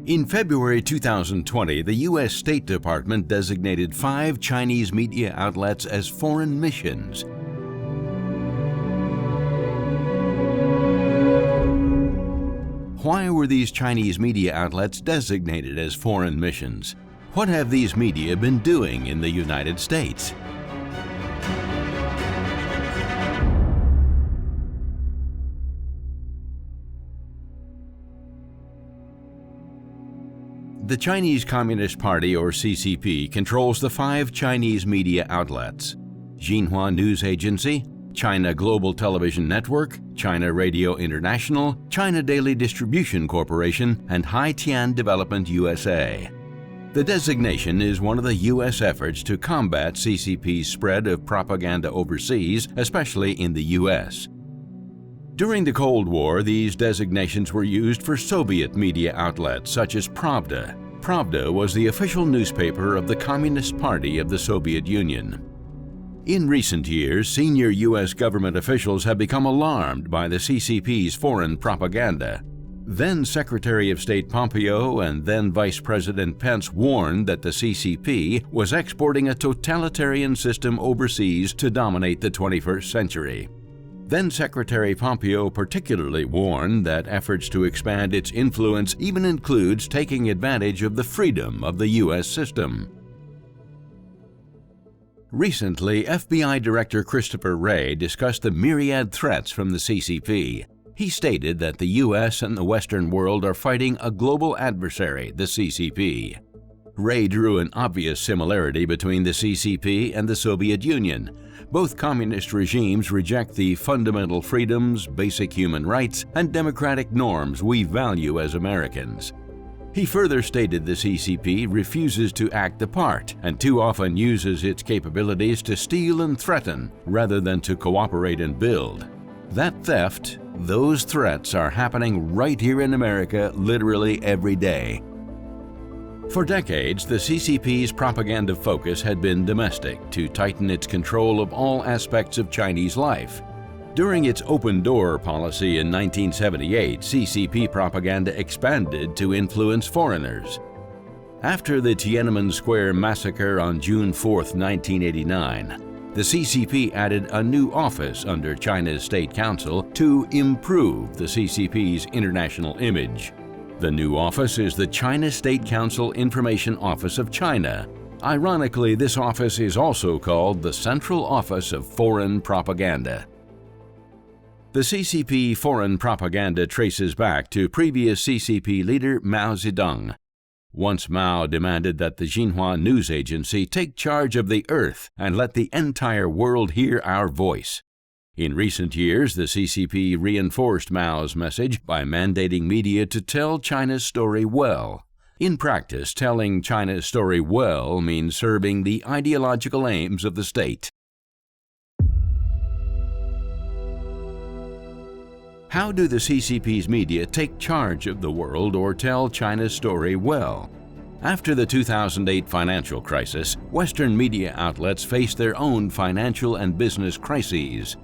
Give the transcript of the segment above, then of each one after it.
In February 2020, the U.S. State Department designated 5 Chinese media outlets as foreign missions. Why were these Chinese media outlets designated as foreign missions? What have these media been doing in the United States? The Chinese Communist Party, or CCP, controls the 5 Chinese media outlets: Xinhua News Agency, China Global Television Network, China Radio International, China Daily Distribution Corporation, and Haitian Development USA. The designation is one of the U.S. efforts to combat CCP's spread of propaganda overseas, especially in the U.S. During the Cold War, these designations were used for Soviet media outlets such as Pravda. Pravda was the official newspaper of the Communist Party of the Soviet Union. In recent years, senior U.S. government officials have become alarmed by the CCP's foreign propaganda. Then Secretary of State Pompeo and then Vice President Pence warned that the CCP was exporting a totalitarian system overseas to dominate the 21st century. Then Secretary Pompeo particularly warned that efforts to expand its influence even includes taking advantage of the freedom of the U.S. system. Recently, FBI Director Christopher Wray discussed the myriad threats from the CCP. He stated that the U.S. and the Western world are fighting a global adversary, the CCP. Wray drew an obvious similarity between the CCP and the Soviet Union. Both communist regimes reject the fundamental freedoms, basic human rights, and democratic norms we value as Americans. He further stated the CCP refuses to act the part and too often uses its capabilities to steal and threaten rather than to cooperate and build. That theft, those threats are happening right here in America literally every day. For decades, the CCP's propaganda focus had been domestic, to tighten its control of all aspects of Chinese life. During its open door policy in 1978, CCP propaganda expanded to influence foreigners. After the Tiananmen Square massacre on June 4, 1989, the CCP added a new office under China's State Council to improve the CCP's international image. The new office is the China State Council Information Office of China. Ironically, this office is also called the Central Office of Foreign Propaganda. The CCP foreign propaganda traces back to previous CCP leader Mao Zedong. Once Mao demanded that the Xinhua News Agency take charge of the earth and let the entire world hear our voice. In recent years, the CCP reinforced Mao's message by mandating media to tell China's story well. In practice, telling China's story well means serving the ideological aims of the state. How do the CCP's media take charge of the world or tell China's story well? After the 2008 financial crisis, Western media outlets faced their own financial and business crises.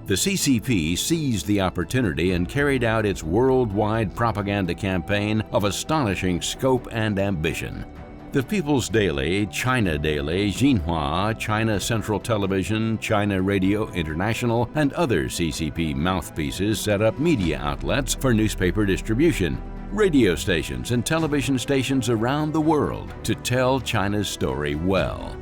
The CCP seized the opportunity and carried out its worldwide propaganda campaign of astonishing scope and ambition. The People's Daily, China Daily, Xinhua, China Central Television, China Radio International, and other CCP mouthpieces set up media outlets for newspaper distribution, radio stations, and television stations around the world to tell China's story well.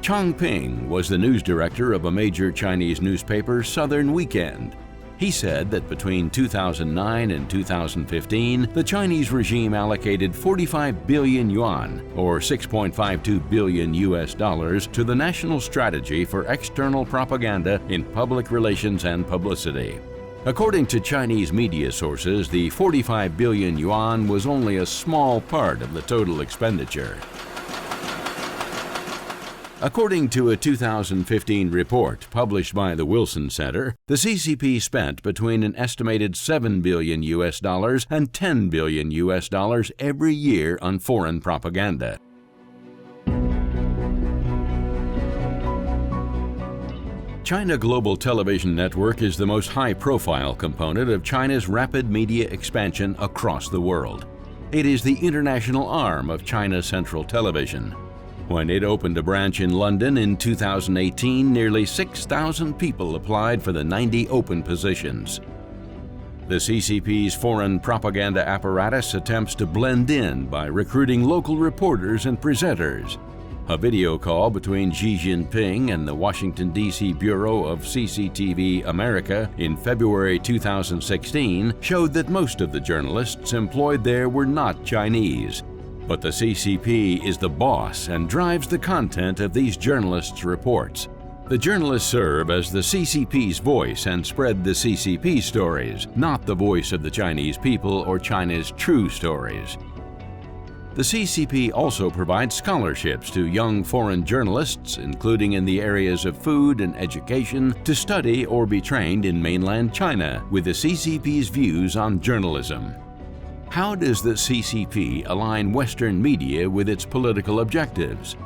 Chang Ping was the news director of a major Chinese newspaper, Southern Weekend. He said that between 2009 and 2015, the Chinese regime allocated 45 billion yuan, or $6.52 billion to the National Strategy for External Propaganda in Public Relations and Publicity. According to Chinese media sources, the 45 billion yuan was only a small part of the total expenditure. According to a 2015 report published by the Wilson Center, the CCP spent between an estimated $7 billion and $10 billion every year on foreign propaganda. China Global Television Network is the most high-profile component of China's rapid media expansion across the world. It is the international arm of China Central Television. When it opened a branch in London in 2018, nearly 6,000 people applied for the 90 open positions. The CCP's foreign propaganda apparatus attempts to blend in by recruiting local reporters and presenters. A video call between Xi Jinping and the Washington, D.C. Bureau of CCTV America in February 2016 showed that most of the journalists employed there were not Chinese. But the CCP is the boss and drives the content of these journalists' reports. The journalists serve as the CCP's voice and spread the CCP stories, not the voice of the Chinese people or China's true stories. The CCP also provides scholarships to young foreign journalists, including in the areas of food and education, to study or be trained in mainland China with the CCP's views on journalism. How does the CCP align Western media with its political objectives?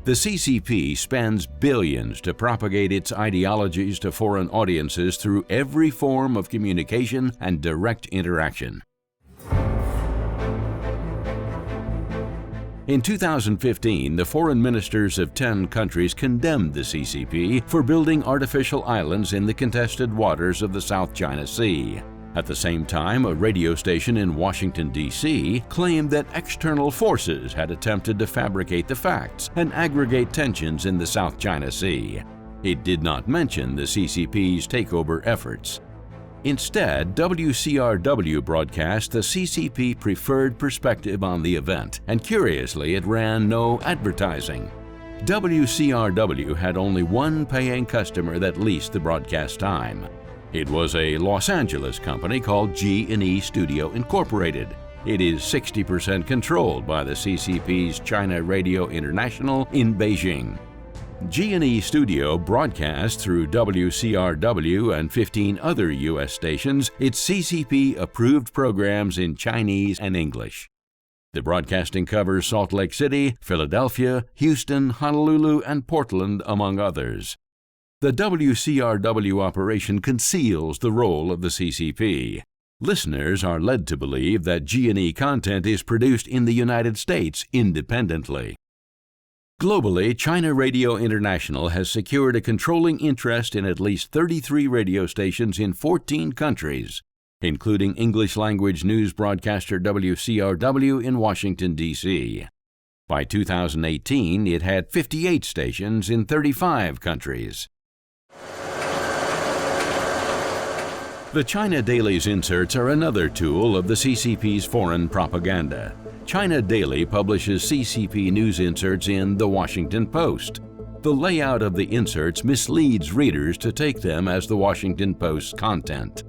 The CCP spends billions to propagate its ideologies to foreign audiences through every form of communication and direct interaction. In 2015, the foreign ministers of 10 countries condemned the CCP for building artificial islands in the contested waters of the South China Sea. At the same time, a radio station in Washington, D.C. claimed that external forces had attempted to fabricate the facts and aggregate tensions in the South China Sea. It did not mention the CCP's takeover efforts. Instead, WCRW broadcast the CCP preferred perspective on the event, and curiously, it ran no advertising. WCRW had only one paying customer that leased the broadcast time. It was a Los Angeles company called G&E Studio Incorporated. It is 60% controlled by the CCP's China Radio International in Beijing. G&E Studio broadcasts through WCRW and 15 other U.S. stations its CCP-approved programs in Chinese and English. The broadcasting covers Salt Lake City, Philadelphia, Houston, Honolulu, and Portland, among others. The WCRW operation conceals the role of the CCP. Listeners are led to believe that G&E content is produced in the United States independently. Globally, China Radio International has secured a controlling interest in at least 33 radio stations in 14 countries, including English-language news broadcaster WCRW in Washington, D.C. By 2018, it had 58 stations in 35 countries. The China Daily's inserts are another tool of the CCP's foreign propaganda. China Daily publishes CCP news inserts in The Washington Post. The layout of the inserts misleads readers to take them as The Washington Post's content.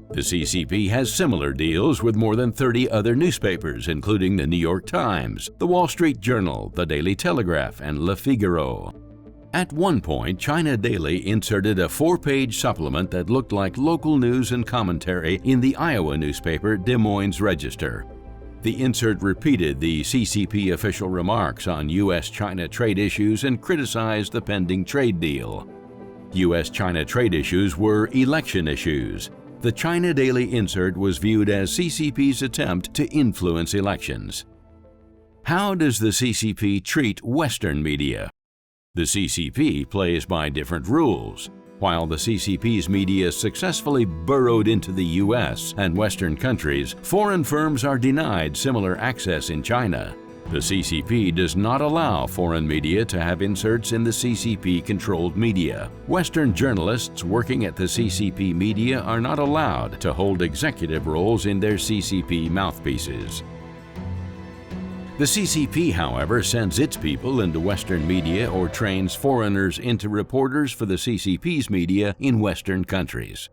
The CCP has similar deals with more than 30 other newspapers, including the New York Times, the Wall Street Journal, the Daily Telegraph, and Le Figaro. At one point, China Daily inserted a 4-page supplement that looked like local news and commentary in the Iowa newspaper Des Moines Register. The insert repeated the CCP official remarks on U.S.-China trade issues and criticized the pending trade deal. U.S.-China trade issues were election issues. The China Daily insert was viewed as CCP's attempt to influence elections. How does the CCP treat Western media? The CCP plays by different rules. While the CCP's media successfully burrowed into the U.S. and Western countries, foreign firms are denied similar access in China. The CCP does not allow foreign media to have inserts in the CCP-controlled media. Western journalists working at the CCP media are not allowed to hold executive roles in their CCP mouthpieces. The CCP, however, sends its people into Western media or trains foreigners into reporters for the CCP's media in Western countries.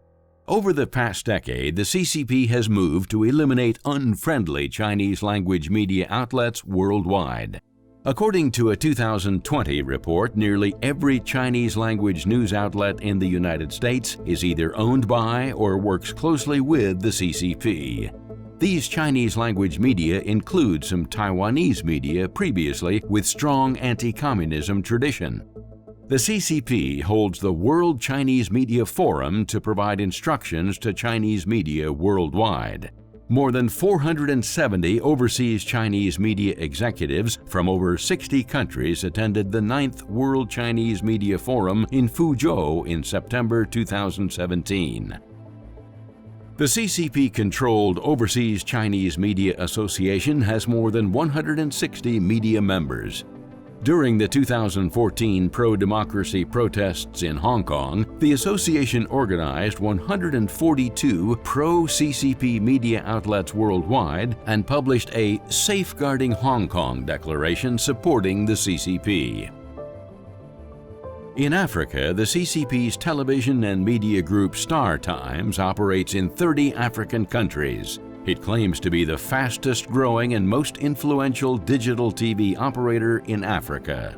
Over the past decade, the CCP has moved to eliminate unfriendly Chinese-language media outlets worldwide. According to a 2020 report, nearly every Chinese-language news outlet in the United States is either owned by or works closely with the CCP. These Chinese-language media include some Taiwanese media previously with strong anti-communism tradition. The CCP holds the World Chinese Media Forum to provide instructions to Chinese media worldwide. More than 470 overseas Chinese media executives from over 60 countries attended the 9th World Chinese Media Forum in Fuzhou in September 2017. The CCP-controlled Overseas Chinese Media Association has more than 160 media members. During the 2014 pro-democracy protests in Hong Kong, the association organized 142 pro-CCP media outlets worldwide and published a Safeguarding Hong Kong declaration supporting the CCP. In Africa, the CCP's television and media group Star Times operates in 30 African countries. It claims to be the fastest growing and most influential digital TV operator in Africa.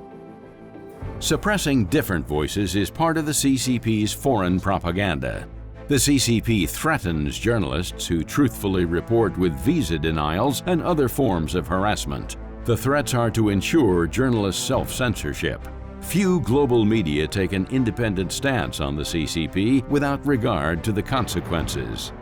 Suppressing different voices is part of the CCP's foreign propaganda. The CCP threatens journalists who truthfully report with visa denials and other forms of harassment. The threats are to ensure journalists' self-censorship. Few global media take an independent stance on the CCP without regard to the consequences.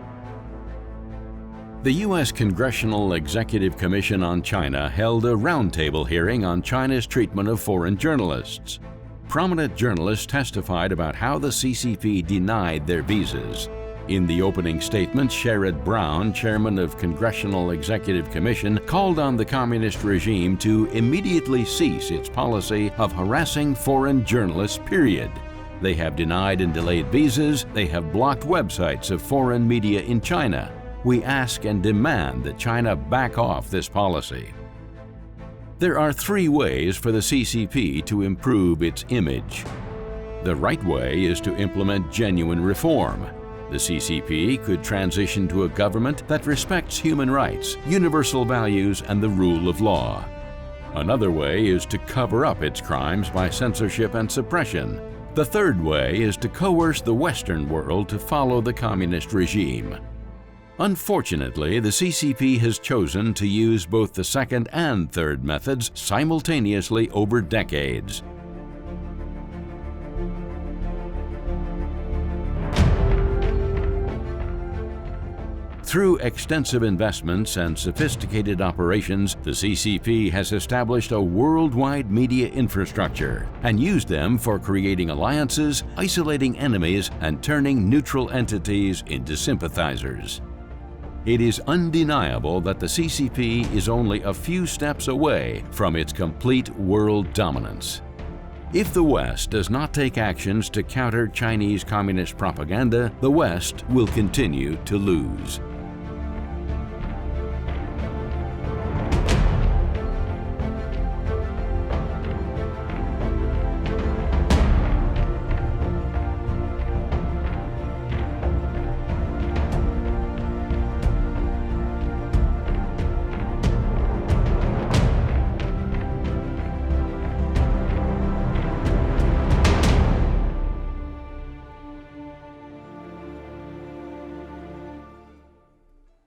The U.S. Congressional Executive Commission on China held a roundtable hearing on China's treatment of foreign journalists. Prominent journalists testified about how the CCP denied their visas. In the opening statement, Sherrod Brown, chairman of Congressional Executive Commission, called on the communist regime to immediately cease its policy of harassing foreign journalists, period. They have denied and delayed visas. They have blocked websites of foreign media in China. We ask and demand that China back off this policy. There are 3 ways for the CCP to improve its image. The right way is to implement genuine reform. The CCP could transition to a government that respects human rights, universal values, and the rule of law. Another way is to cover up its crimes by censorship and suppression. The third way is to coerce the Western world to follow the communist regime. Unfortunately, the CCP has chosen to use both the second and third methods simultaneously over decades. Through extensive investments and sophisticated operations, the CCP has established a worldwide media infrastructure and used them for creating alliances, isolating enemies, and turning neutral entities into sympathizers. It is undeniable that the CCP is only a few steps away from its complete world dominance. If the West does not take actions to counter Chinese communist propaganda, the West will continue to lose.